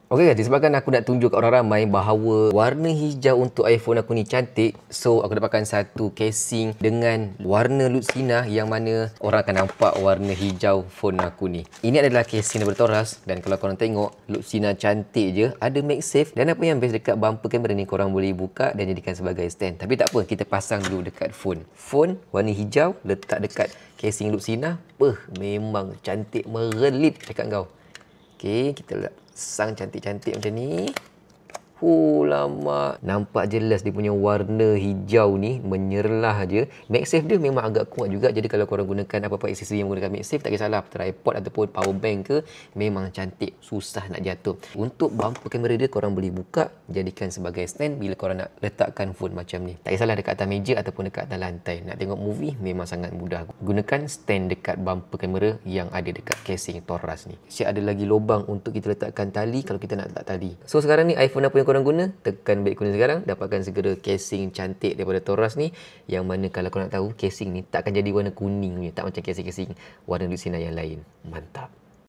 Okey guys, disebabkan aku nak tunjuk kat orang ramai bahawa warna hijau untuk iPhone aku ni cantik, so aku dapatkan satu casing dengan warna Lucina yang mana orang akan nampak warna hijau phone aku ni. Ini adalah casing daripada Toras dan kalau korang tengok Lucina cantik je, ada MagSafe dan apa yang best dekat bumper kamera ni korang boleh buka dan jadikan sebagai stand. Tapi tak apa, kita pasang dulu dekat phone. Phone warna hijau letak dekat casing Lucina, memang cantik merelip dekat kau. Okey, kita sang cantik-cantik macam ni. Lama. Nampak jelas dia punya warna hijau ni menyerlah je. MagSafe dia memang agak kuat juga. Jadi kalau korang gunakan apa-apa aksesori yang menggunakan MagSafe, tak kisahlah tripod ataupun power bank ke, memang cantik. Susah nak jatuh. Untuk bumper kamera dia korang boleh buka, jadikan sebagai stand bila korang nak letakkan phone macam ni. Tak kisahlah dekat atas meja ataupun dekat atas lantai. Nak tengok movie memang sangat mudah. Gunakan stand dekat bumper kamera yang ada dekat casing Toras ni. Siap ada lagi lubang untuk kita letakkan tali kalau kita nak letak tali. So sekarang ni iPhone apa yang korang guna, tekan beg kuning sekarang, dapatkan segera casing cantik daripada Toras ni, yang mana kalau korang nak tahu casing ni tak akan jadi warna kuning ni, tak macam casing-casing warna Lucina yang lain. Mantap.